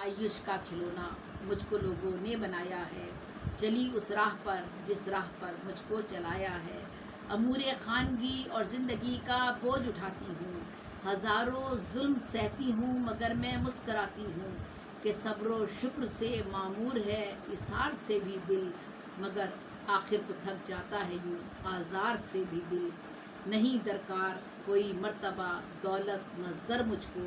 आयुष का खिलौना मुझको लोगों ने बनाया है, चली उस राह पर जिस राह पर मुझको चलाया है। अमूरे खानगी और ज़िंदगी का बोझ उठाती हूँ, हज़ारों जुल्म सहती हूँ मगर मैं मुस्कराती हूँ कि सब्र शुक्र से मामूर है इसार से भी दिल, मगर आखिर तो थक जाता है यूँ आज़ार से भी दिल। नहीं दरकार कोई मर्तबा दौलत न ज़र मुझको,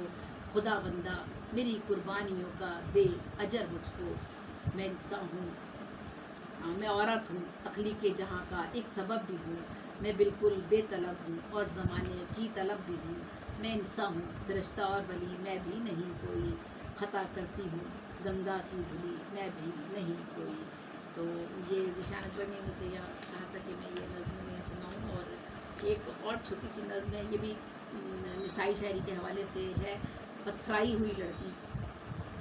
खुदा बंदा मेरी कुर्बानियों का दे अजर मुझको। मैं इंसान हूँ, मैं औरत हूँ, तख्लीक़ जहाँ का एक सबब भी हूँ। मैं बिल्कुल बेतलब हूँ और ज़माने की तलब भी हूँ। मैं इंसान हूँ, फरिश्ता और वली मैं भी नहीं कोई, ख़ता करती हूँ गंगा की धुली मैं भी नहीं कोई। तो ये ज़ीशान अकबर ने मुझसे यह कहा था कि मैं ये नज़्म सुनाऊँ। और एक और छोटी सी नज़्म है, ये भी निसाई शायरी के हवाले से है। पथराई हुई लड़की,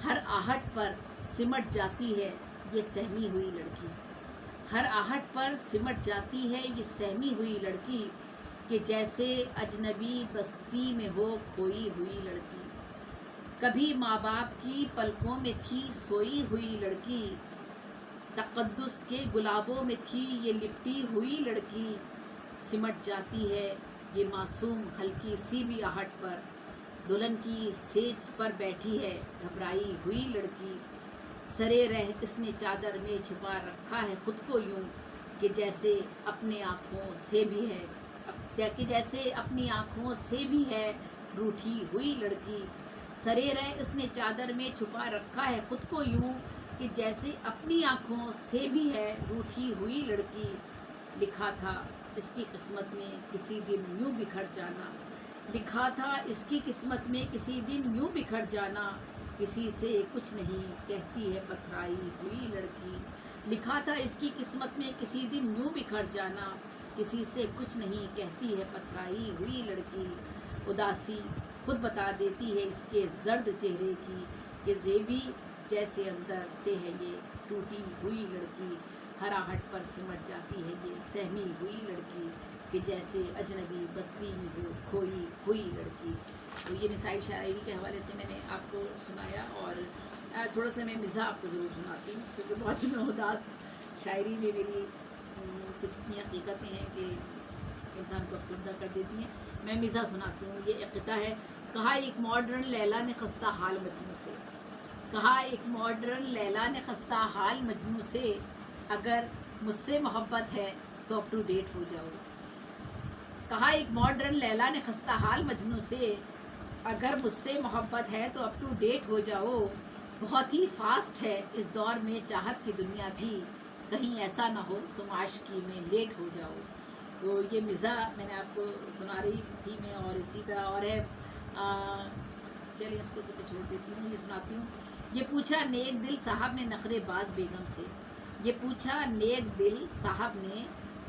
हर आहट पर सिमट जाती है ये सहमी हुई लड़की, हर आहट पर सिमट जाती है ये सहमी हुई लड़की, कि जैसे अजनबी बस्ती में हो खोई हुई लड़की। कभी माँ बाप की पलकों में थी सोई हुई लड़की, तक़द्दुस के गुलाबों में थी ये लिपटी हुई लड़की। सिमट जाती है ये मासूम हल्की सी भी आहट पर, दुल्हन की सेज पर बैठी है घबराई हुई लड़की। सरे रह इसने चादर में छुपा रखा है खुद को यूं, कि जैसे अपने आँखों से भी है, कि जैसे अपनी आँखों से भी है रूठी हुई लड़की। सरे रह इसने चादर में छुपा रखा है खुद को यूं, कि जैसे अपनी आँखों से भी है रूठी हुई लड़की। लिखा था इसकी किस्मत में किसी दिन यूं बिखर जाना, लिखा था इसकी किस्मत में किसी दिन यूं बिखर जाना, किसी से कुछ नहीं कहती है पथराई हुई लड़की। लिखा था इसकी किस्मत में किसी दिन यूं बिखर जाना, किसी से कुछ नहीं कहती है पथराई हुई लड़की। उदासी खुद बता देती है इसके जर्द चेहरे की, कि ज़ेबी जैसे अंदर से है ये टूटी हुई लड़की। हर आहट पर सिमट जाती है ये सहमी हुई लड़की, कि जैसे अजनबी बस्ती में हो खोई हुई लड़की। तो ये निसाई शायरी के हवाले से मैंने आपको सुनाया। और थोड़ा सा मैं मिज़ा आपको ज़रूर सुनाती हूँ, क्योंकि बहुत उदास शायरी में मेरी कुछ इतनी हकीकतें हैं कि इंसान को अफसरदा कर देती हैं। मैं मिज़ा सुनाती हूँ। ये इक़्ता है। कहा एक मॉडर्न लैला ने खस्ता हाल मजनू से, कहा एक मॉडर्न लैला ने खस्ता हाल मजनू से, अगर मुझसे मोहब्बत है तो अप टू डेट हो जाओ। कहा एक मॉडर्न लैला ने खस्ता हाल मजनू से, अगर मुझसे मोहब्बत है तो अप टू डेट हो जाओ। बहुत ही फास्ट है इस दौर में चाहत की दुनिया भी, कहीं ऐसा ना हो तुम आशिकी में लेट हो जाओ। तो ये मिज़ा मैंने आपको सुना रही थी मैं। और इसी तरह और है, चलिए इसको तो छोड़ देती हूँ, ये सुनाती हूँ। ये पूछा नेक दिल साहब ने नखरेबाज बेगम से, ये पूछा नेक दिल साहब ने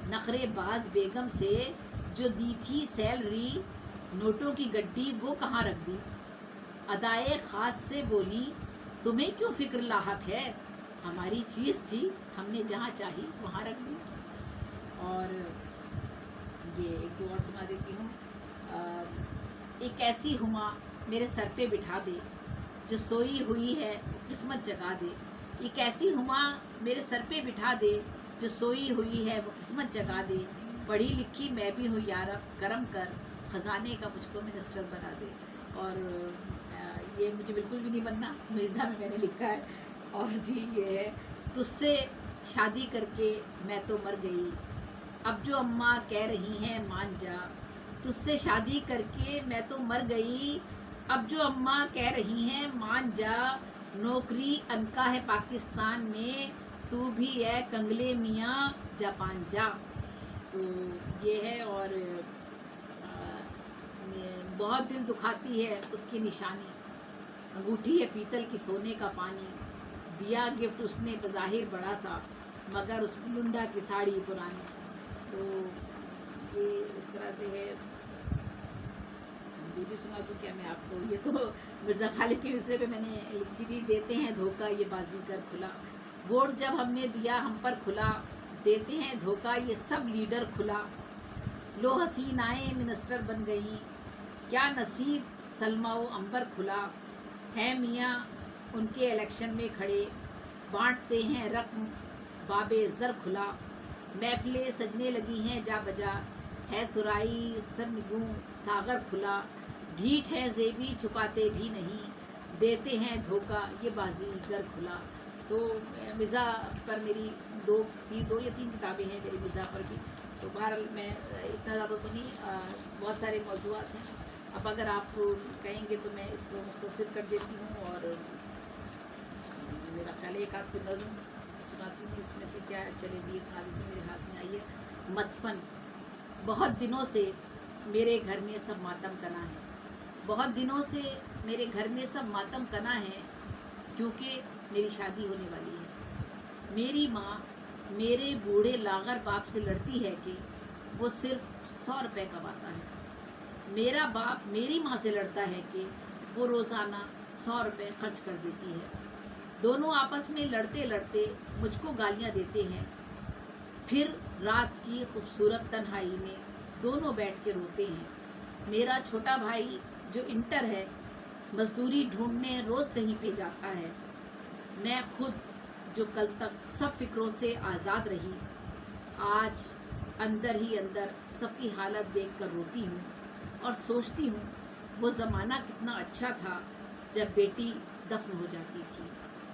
नखरेबाज बेगम से, जो दी थी सैलरी नोटों की गड्डी वो कहाँ रख दी। अदाए ख़ास से बोली तुम्हें क्यों फ़िक्र लाहक है, हमारी चीज़ थी हमने जहाँ चाही वहाँ रख दी। और ये एक दो और सुना देती हूँ। एक ऐसी हुमा मेरे सर पे बिठा दे, जो सोई हुई है किस्मत जगा दे। एक ऐसी हुमा मेरे सर पे बिठा दे, जो सोई हुई है वो किस्मत जगा दे। पढ़ी लिखी मैं भी हूँ यार, करम कर ख़जाने का मुझको मिनिस्टर बना दे। और ये मुझे बिल्कुल भी नहीं बनना, मिर्ज़ा में मैंने लिखा है। और जी ये है, तुझसे शादी करके मैं तो मर गई, अब जो अम्मा कह रही हैं मान जा। तुझसे शादी करके मैं तो मर गई, अब जो अम्मा कह रही हैं मान जा। नौकरी अनका है पाकिस्तान में, तू भी है कंगले मियाँ जापान जा। तो ये है। और बहुत दिल दुखाती है उसकी निशानी, अंगूठी है पीतल की सोने का पानी। दिया गिफ्ट उसने बज़ाहिर बड़ा सा, मगर उस लुंडा की साड़ी पुरानी। तो ये इस तरह से है। ये भी सुना दूँ क्या मैं आपको। ये तो मिर्ज़ा खालिद के विषय पे मैंने लिखी थी। देते हैं धोखा ये बाजीगर खुला, वोट जब हमने दिया हम पर खुला। देते हैं धोखा ये सब लीडर खुला, लो हसीनाएँ मिनिस्टर बन गई। क्या नसीब सलमा व अंबर खुला, है मियाँ उनके इलेक्शन में खड़े, बांटते हैं रकम बाबे ज़र खुला, महफिलें सजने लगी हैं जा बजा, है सुराई सरनिगूं सागर खुला, ढीठ है ज़ेबी छुपाते भी नहीं, देते हैं धोखा ये बाजी गर खुला। तो मिज़ा पर मेरी दो या तीन किताबें हैं मेरी मिज़ा पर भी। तो बहरहाल मैं इतना ज़्यादा तो नहीं, बहुत सारे मौज़ूआत हैं। अब अगर आप कहेंगे तो मैं इसको मुख्तसर कर देती हूँ और मेरा ख्याल है एक आध को नज़्म सुनाती हूँ। इसमें से क्या चले जी सुना देती हूँ, मेरे हाथ में आइए। मतफन। बहुत दिनों से मेरे घर में सब मातम कना है, बहुत दिनों से मेरे घर में सब मातम कना है, क्योंकि मेरी शादी होने वाली है। मेरी माँ मेरे बूढ़े लागर बाप से लड़ती है कि वो सिर्फ 100 रुपये कमाता है। मेरा बाप मेरी माँ से लड़ता है कि वो रोज़ाना 100 रुपये खर्च कर देती है। दोनों आपस में लड़ते लड़ते मुझको गालियाँ देते हैं। फिर रात की खूबसूरत तन्हाई में दोनों बैठ के रोते हैं। मेरा छोटा भाई जो इंटर है, मजदूरी ढूंढने रोज़ कहीं पे जाता है। मैं खुद जो कल तक सब फिक्रों से आज़ाद रही, आज अंदर ही अंदर सबकी हालत देखकर रोती हूँ और सोचती हूँ वो ज़माना कितना अच्छा था जब बेटी दफन हो जाती थी।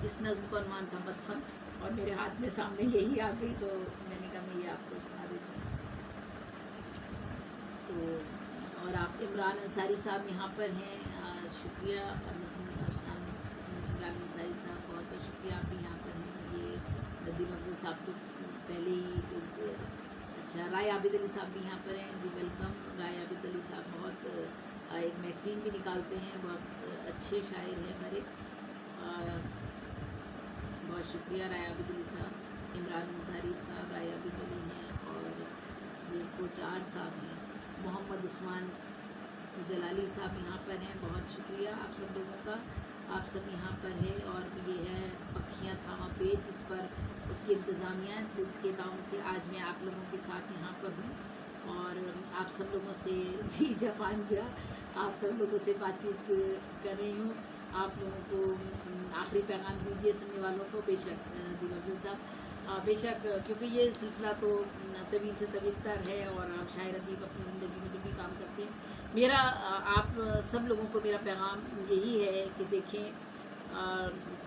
इस नज़्म का अनुमान था मतफन, और मेरे हाथ में सामने यही आ गई तो मैंने कहा मैं ये आपको सुना देती हूँ। तो और आप इमरान अंसारी साहब यहाँ पर हैं, शुक्रिया इमरान अंसारी साहब, बहुत बहुत शुक्रिया, आप भी यहाँ पर हैं। ये नदीम अफजल साहब तो पहले ही, अच्छा राय आबिद अली साहब भी यहाँ पर हैं जी, वेलकम। राय आबिद अली साहब बहुत एक मैगज़ीन भी निकालते हैं, बहुत अच्छे शायर हैं हमारे, बहुत शुक्रिया राय आबिद अली साहब। इमरान अंसारी साहब राय आबिद अली हैं, और ये कोचार साहब हैं। मोहम्मद उस्मान जलाली साहब यहाँ पर हैं, बहुत शुक्रिया आप सब लोगों का, आप सब यहाँ पर हैं। और ये है पखियाँ थामा पेज, जिस पर उसकी इंतज़ामिया, जिसके काम से आज मैं आप लोगों के साथ यहाँ पर हूँ और आप सब लोगों से जी जापान जा आप सब लोगों से बातचीत कर रही हूँ। आप लोगों को आखिरी पैगाम दीजिए सुनने वालों को। बेशक नदीम अफजल साहब, बेशक, क्योंकि ये सिलसिला तो तवील से तवील तर है और आप शायर अदीब अपनी ज़िंदगी में जो भी काम करते हैं, मेरा आप सब लोगों को मेरा पैगाम यही है कि देखें,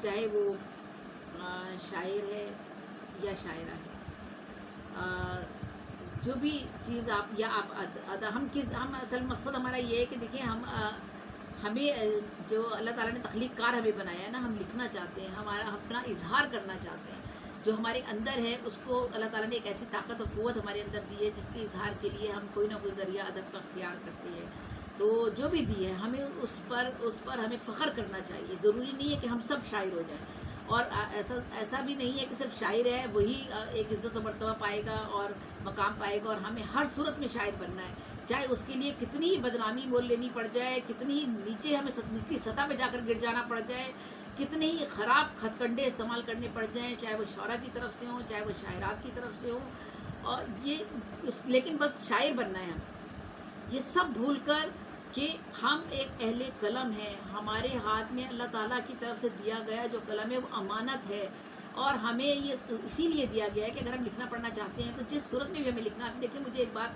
चाहे वो शायर है या शायरा है, जो भी चीज़ आप या आप हम असल मकसद हमारा ये है कि देखिए हमें जो अल्लाह ताला ने तख्लीक कार हमें बनाया है ना, हम लिखना चाहते हैं, हमारा अपना इजहार करना चाहते हैं, जो हमारे अंदर है उसको अल्लाह ताला ने एक ऐसी ताकत और क़ुव्वत हमारे अंदर दी है जिसके इजहार के लिए हम कोई ना कोई ज़रिया अदब का अख्तियार करते हैं। तो जो भी दी है हमें उस पर हमें फ़ख्र करना चाहिए। ज़रूरी नहीं है कि हम सब शायर हो जाएं, और ऐसा भी नहीं है कि सिर्फ शायर है वही एक इज़्ज़त और मर्तबा पाएगा और मकाम पाएगा, और हमें हर सूरत में शायर बनना है, चाहे उसके लिए कितनी ही बदनामी मोल लेनी पड़ जाए, कितनी ही नीचे हमें निचली सतह पे जाकर गिर जाना पड़ जाए, कितने ही ख़राब खतकंडे इस्तेमाल करने पड़ जाएं, चाहे वो शौरा की तरफ से हो, चाहे वो शायरात की तरफ से हो, और लेकिन बस शायर बनना है हम। ये सब भूल कर कि हम एक अहले कलम हैं, हमारे हाथ में अल्लाह ताला की तरफ से दिया गया जो कलम है वो अमानत है, और हमें ये इसीलिए दिया गया है कि अगर हम लिखना पढ़ना चाहते हैं तो जिस सूरत में भी हमें लिखना है। देखिए, मुझे एक बात,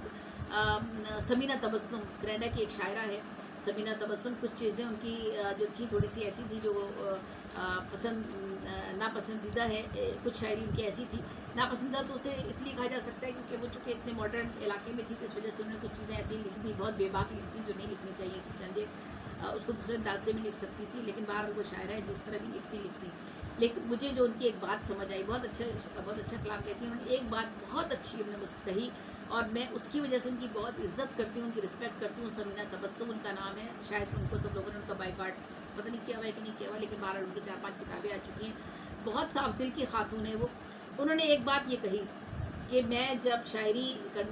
समीना तबस्सुम कनाडा की एक शायरा है, समीना तबस्सुम, कुछ चीज़ें उनकी जो थी थोड़ी सी ऐसी थी जो नापसंदीदा है, कुछ शायरी उनकी ऐसी थी नापसंदीदा, तो उसे इसलिए कहा जा सकता है क्योंकि वो चूँकि इतने मॉडर्न इलाके में थी तो इस वजह से उन्होंने कुछ चीज़ें ऐसी लिख दी, बहुत बेबाक लिख दी जो नहीं लिखनी चाहिए थी, चंद उसको दूसरे अंदाज से भी लिख सकती थी, लेकिन बाहर वो शायरा है जिस तरह भी लिखती। लेकिन मुझे जो उनकी एक बात समझ आई, बहुत अच्छा कलाम कहती हैं, उन्होंने एक बात बहुत अच्छी उन्होंने मुझसे कही और मैं उसकी वजह से उनकी बहुत इज्जत करती हूँ, उनकी रिस्पेक्ट करती हूँ। समीना तबस्सुम उनका नाम है, शायद उनको सब लोगों ने उनका बाइकआउट पता नहीं किया हुआ है कि नहीं किया हुआ, लेकिन बाहर उनकी 4-5 किताबें आ चुकी हैं, बहुत साफ दिल की खातून है वो। उन्होंने एक बात ये कही कि मैं जब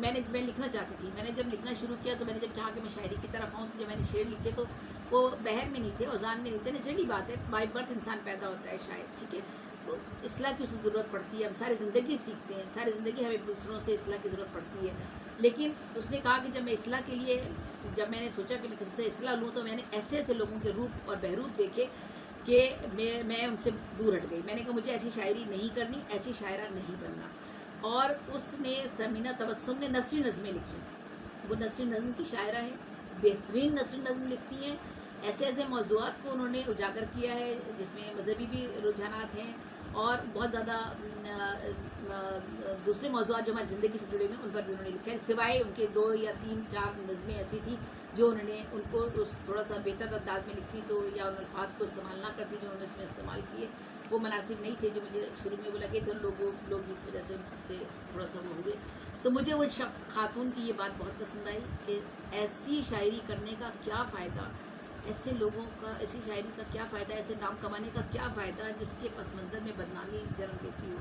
मैं लिखना चाहती थी, मैंने जब लिखना शुरू किया तो मैंने जब चाहा कि मैं शायरी की तरफ आऊँ, तो जब मैंने शेर लिखे तो वो बहर में नहीं थे, औजान में नहीं थे, नेचुरली बात है, बाई बर्थ इंसान पैदा होता है शायर, ठीक है, तो इस्लाह की उसे ज़रूरत पड़ती है, हम सारी ज़िंदगी सीखते हैं, सारी ज़िंदगी हमें दूसरों से इस्लाह की ज़रूरत पड़ती है। लेकिन उसने कहा कि जब मैं इस्लाह के लिए, जब मैंने सोचा कि मैं किसी से इस्लाह लूँ तो मैंने ऐसे ऐसे लोगों के रूप और बहरूप देखे کہ میں ان سے دور ہٹ گئی. میں نے کہا مجھے ایسی شاعری نہیں کرنی, ایسی شاعرہ نہیں بننا. اور اس نے ثمینہ تبسم نے نثری نظمیں لکھی. وہ نثری نظم کی شاعرہ ہیں, بہترین نثری نظم لکھتی ہیں. ایسے ایسے موضوعات کو انہوں نے اجاگر کیا ہے جس میں مذہبی بھی رجحانات ہیں اور بہت زیادہ دوسرے موضوعات جو ہماری زندگی سے جڑے ہوئے ہیں ان پر بھی انہوں نے لکھا ہے. سوائے ان کے 2 یا 3 4 نظمیں ایسی تھیں جو انہوں نے ان کو تھوڑا سا بہتر انداز میں لکھتی تو یا ان الفاظ کو استعمال نہ کرتی جو انہوں نے اس میں استعمال کیے, وہ مناسب نہیں تھے جو مجھے شروع میں وہ لگے تھے. لوگ اس وجہ سے تھوڑا سا وہ ہوئے. تو مجھے وہ شخص خاتون کی یہ بات بہت پسند آئی کہ ایسی شاعری کرنے کا کیا فائدہ, ایسے لوگوں کا ایسی شاعری کا کیا فائدہ, ایسے نام کمانے کا کیا فائدہ جس کے پس منظر میں بدنامی جنم دیتی ہو.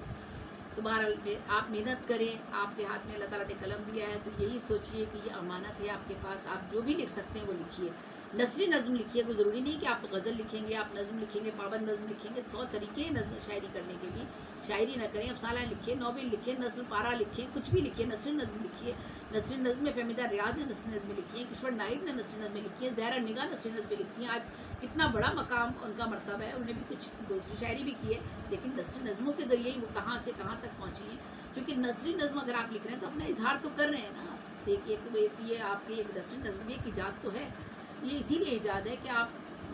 تو بہرحال آپ محنت کریں, آپ کے ہاتھ میں اللہ تعالیٰ نے قلم دیا ہے تو یہی سوچئے کہ یہ امانت ہے آپ کے پاس, آپ جو بھی لکھ سکتے ہیں وہ لکھیے. نثری نظم لکھیے, کوئی ضروری نہیں کہ آپ غزل لکھیں گے, آپ نظم لکھیں گے, پابند نظم لکھیں گے. 100 طریقے ہیں شاعری کرنے کے بھی. شاعری نہ کریں, افسانہ لکھیں, ناول لکھیں, نثر پارہ لکھیں, کچھ بھی لکھیں, نثری نظم لکھیے. نثری نظم میں فہمیدہ ریاض نے نثری نظمیں لکھی ہیں, کشور ناہید نے نثری نظمیں لکھی ہیں, زہرا نگاہ نثری نظمیں لکھی ہیں. آج کتنا بڑا مقام ان کا مرتبہ ہے, انہوں نے بھی کچھ دوسری شاعری بھی کی ہے لیکن نثری نظموں کے ذریعے ہی وہ کہاں سے کہاں تک پہنچی ہیں. کیونکہ نثری نظم اگر آپ لکھ رہے ہیں تو اپنا اظہار تو کر رہے ہیں نا. یہ آپ کی ایک نثری نظم ایک ایجاد تو ہے. یہ اسی لیے ایجاد ہے کہ آپ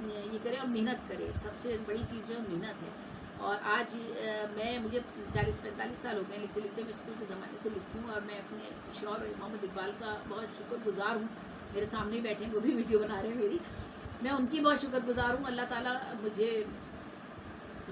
یہ کریں اور محنت کریں. سب سے بڑی چیز جو ہے محنت ہے. اور آج مجھے 40-45 سال ہو گئے لکھتے لکھتے. میں اسکول کے زمانے سے لکھتی ہوں اور میں اپنے شوہر محمد اقبال کا بہت شکر گزار ہوں. میرے سامنے بیٹھے ہیں, وہ بھی ویڈیو بنا رہے ہیں میری. میں ان کی بہت شکر گزار ہوں. اللہ تعالیٰ مجھے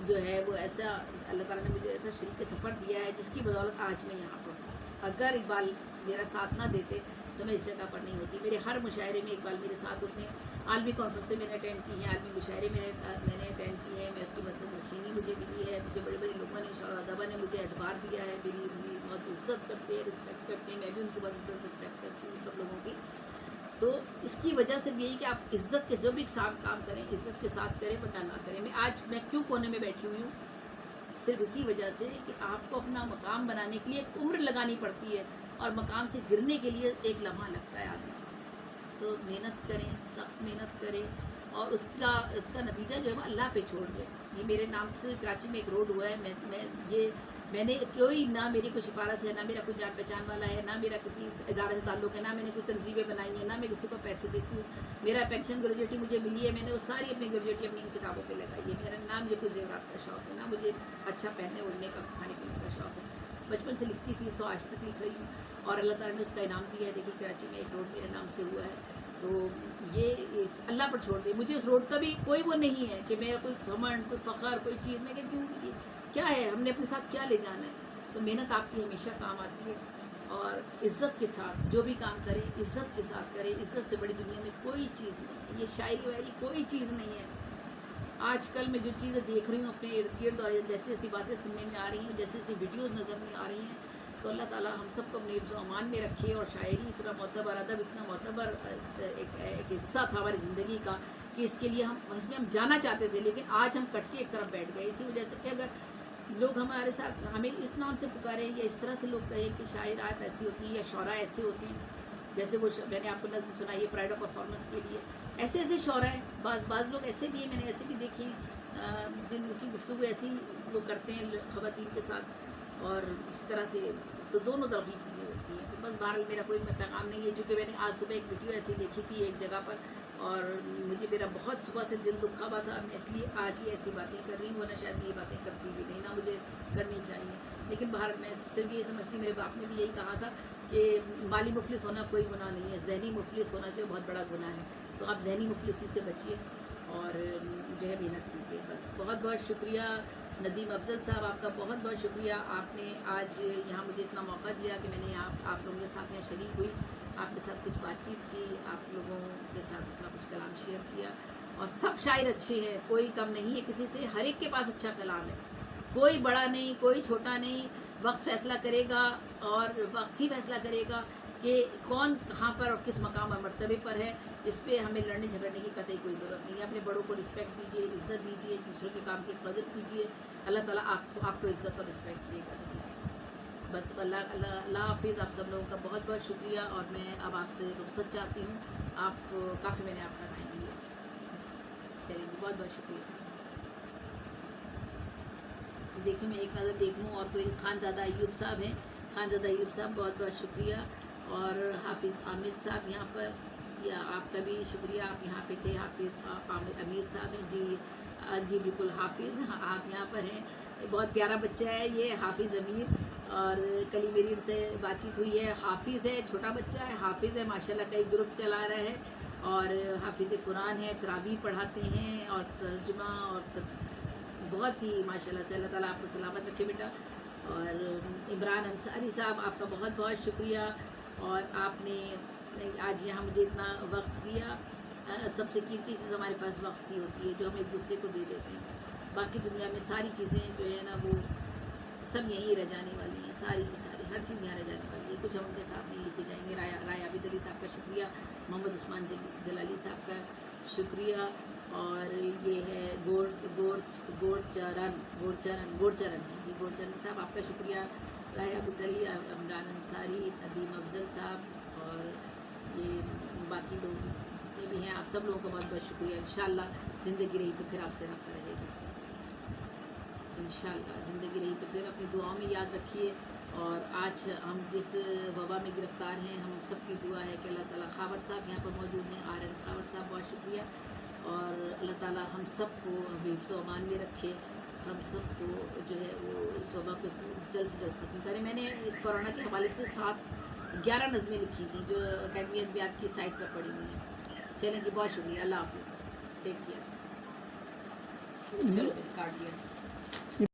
جو ہے وہ ایسا, اللہ تعالیٰ نے مجھے ایسا شریک سفر دیا ہے جس کی بدولت آج میں یہاں پر ہوں. اگر اقبال میرا ساتھ نہ دیتے تو میں اس جگہ پر نہیں ہوتی. میرے ہر مشاعرے میں اقبال میرے ساتھ ہوتے ہیں. عالمی کانفرنس سے میں نے اٹینڈ کی ہیں, عالمی مشاعرے میں نے اٹینڈ کیے ہیں. میں اس کی مسجد نشینی مجھے ملی ہے. مجھے بڑے بڑے لوگوں نے شعراء ادبا نے مجھے اعتبار دیا ہے. میری بہت عزت کرتے ہیں, رسپیکٹ کرتے ہیں. میں بھی ان کی بہت عزت رسپیکٹ کرتی ہوں سب لوگوں کی. تو اس کی وجہ سے بھی یہی کہ آپ عزت کے جو بھی کام کریں عزت کے ساتھ کریں, ورنہ نہ کریں. میں کیوں کونے میں بیٹھی ہوئی ہوں, صرف اسی وجہ سے کہ آپ کو اپنا مقام بنانے کے لیے ایک عمر لگانی پڑتی ہے اور مقام سے گرنے کے لیے ایک لمحہ لگتا ہے آدمی. تو محنت کریں, سخت محنت کریں اور اس کا نتیجہ جو ہے وہ اللہ پہ چھوڑ دیں. یہ میرے نام سے کراچی میں ایک روڈ ہوا ہے. میں نے کوئی نہ میری کوئی سفارش ہے, نہ میرا کوئی جان پہچان والا ہے, نہ میرا کسی ادارے سے تعلق ہے, نہ میں نے کوئی تنظیمیں بنائی ہیں, نہ میں کسی کو پیسے دیتی ہوں. میرا پینشن گریجویٹی مجھے ملی ہے, میں نے وہ ساری اپنی گریجویٹی اپنی ان کتابوں پہ لگائی ہے. میرا نہ مجھے کوئی زیورات کا شوق ہے, نہ مجھے اچھا پہننے اوڑھنے کا کھانے پینے کا شوق ہے. بچپن سے لکھتی تھی, سو آج تک لکھ رہی ہوں اور اللہ تعالیٰ نے اس کا انعام دیا ہے. دیکھیے کراچی میں ایک روڈ میرے نام سے ہوا ہے. تو یہ اللہ پر چھوڑ دے. مجھے اس روڈ کا بھی کوئی وہ نہیں ہے کہ میرا کوئی گھمنڈ, کوئی فخر, کوئی چیز. میں کہتی ہوں یہ کیا ہے, ہم نے اپنے ساتھ کیا لے جانا ہے. تو محنت آپ کی ہمیشہ کام آتی ہے اور عزت کے ساتھ جو بھی کام کریں عزت کے ساتھ کریں. عزت سے بڑی دنیا میں کوئی چیز نہیں ہے. یہ شاعری وائری کوئی چیز نہیں ہے. آج کل میں جو چیزیں دیکھ رہی ہوں اپنے ارد گرد اور جیسی ایسی باتیں سننے میں آ رہی ہیں, جیسی ایسی ویڈیوز نظر میں آ رہی ہیں, تو اللہ تعالیٰ ہم سب کو اپنے حفظ و امان میں رکھے. اور شاعری اتنا معتبر, ادب اتنا معتبر ایک حصہ تھا ہماری زندگی کا کہ اس کے لیے اس میں ہم جانا چاہتے تھے, لیکن آج ہم کٹ کے ایک طرف بیٹھ گئے. اسی وجہ سے کہ اگر لوگ ہمارے ساتھ ہمیں اس نام سے پکاریں یا اس طرح سے لوگ کہیں کہ شاعرات ایسی ہوتی ہیں یا شعراء ایسے ہوتے ہیں, جیسے وہ میں نے آپ کو نظم سنائی ہے پرائڈ آف پرفارمنس کے لیے, ایسے ایسے شعراء ہیں. بعض لوگ ایسے بھی ہیں, میں نے ایسے بھی دیکھے جن کی گفتگو ایسی وہ کرتے ہیں خواتین کے ساتھ اور اس طرح سے. تو دونوں طرف یہ چیزیں ہوتی ہیں. تو بس بہرحال میرا کوئی پیغام نہیں ہے. چونکہ میں نے آج صبح ایک ویڈیو ایسی دیکھی تھی ایک جگہ پر اور مجھے میرا بہت صبح سے دل دکھا ہوا تھا. میں اس لیے آج ہی ایسی باتیں کر رہی ہوں, ورنہ شاید یہ باتیں کرتی بھی نہیں, نہ مجھے کرنی چاہیے. لیکن باہر میں صرف یہ سمجھتی, میرے باپ نے بھی یہی کہا تھا کہ مالی مفلس ہونا کوئی گناہ نہیں ہے, ذہنی مفلس ہونا جو بہت بڑا گناہ ہے. تو آپ ذہنی مفلسی سے بچیے اور جو ہے محنت کیجیے. بس بہت بہت شکریہ ندیم افضل صاحب, آپ کا بہت بہت شکریہ. آپ نے آج یہاں مجھے اتنا موقع دیا کہ میں نے یہاں آپ لوگوں کے ساتھ یہاں شریک ہوئی, آپ کے ساتھ کچھ بات چیت کی, آپ لوگوں کے ساتھ اتنا کچھ کلام شیئر کیا. اور سب شاعر اچھے ہیں, کوئی کم نہیں ہے کسی سے, ہر ایک کے پاس اچھا کلام ہے. کوئی بڑا نہیں, کوئی چھوٹا نہیں. وقت فیصلہ کرے گا اور وقت ہی فیصلہ کرے گا کہ کون کہاں پر اور کس مقام اور مرتبے پر ہے. اس پہ ہمیں لڑنے جھگڑنے کی قطعی کوئی ضرورت نہیں ہے. اپنے بڑوں کو رسپیکٹ دیجیے, عزت دیجیے, دوسروں کے کام کی قدر کیجیے. اللہ تعالیٰ آپ کو عزت اور رسپیکٹ دے گا. بس اللہ حافظ. آپ سب لوگوں کا بہت بہت شکریہ. اور میں اب آپ سے رخصت چاہتی ہوں. آپ کافی میں نے آپ کا ٹائم لیا. چلیے جی, بہت بہت شکریہ. دیکھیں میں ایک نظر دیکھ لوں اور کوئی خانزادہ ایوب صاحب ہیں. خانزادہ ایوب صاحب بہت بہت شکریہ. اور حافظ عامر صاحب یہاں پر, یا آپ کا بھی شکریہ, آپ یہاں پہ تھے. حافظ امیر صاحب ہیں جی. جی بالکل حافظ, آپ یہاں پر ہیں. بہت پیارا بچہ ہے یہ حافظ امیر, اور کل ہی میری ان سے بات چیت ہوئی ہے. حافظ ہے, چھوٹا بچہ ہے, حافظ ہے ماشاءاللہ, کئی گروپ چلا رہا ہے, اور حافظ قرآن ہے, تراویح پڑھاتے ہیں اور ترجمہ اور بہت ہی ماشاءاللہ سے. اللہ تعالیٰ آپ کو سلامت رکھے بیٹا. اور عمران انصاری صاحب آپ کا بہت بہت شکریہ, اور آپ نے آج یہاں مجھے اتنا وقت دیا. سب سے قیمتی چیز ہمارے پاس وقت ہی ہوتی ہے جو ہم ایک دوسرے کو دے دیتے ہیں. باقی دنیا میں ساری چیزیں جو ہے نا وہ سب یہیں رہ جانے والی ہیں, ساری کی ساری ہر چیز یہاں رہ جانے والی ہے. کچھ ہم اپنے ساتھ نہیں لے کے جائیں گے. رایا عابد علی صاحب کا شکریہ, محمد عثمان جلالی صاحب کا شکریہ, اور یہ ہے گوڑچرن ہیں جی, گوڑچرن صاحب آپ کا شکریہ. رایا عابد علی, عمران انصاری, ندیم افضل صاحب, اور یہ باقی لوگ جتنے بھی ہیں, آپ سب لوگوں کا بہت بہت شکریہ. انشاءاللہ زندگی رہی تو پھر آپ سے رابطہ رہے گا. انشاءاللہ زندگی رہی تو پھر اپنی دعاؤں میں یاد رکھیے. اور آج ہم جس وبا میں گرفتار ہیں, ہم سب کی دعا ہے کہ اللہ تعالیٰ, خاور صاحب یہاں پر موجود ہیں, آر این خاور صاحب بہت شکریہ, اور اللہ تعالیٰ ہم سب کو حفظ و امان میں رکھے. ہم سب کو جو ہے وہ اس وبا کو جلد سے جلد ختم کرے. میں نے اس کورونا کے حوالے سے 11 نظمیں لکھی تھیں جو اکیڈمی ادبیات کی سائٹ پر پڑی ہوئی ہیں. چلیں جی, بہت شکریہ, اللہ حافظ, ٹیک کیئر. چلو کاٹ دیا.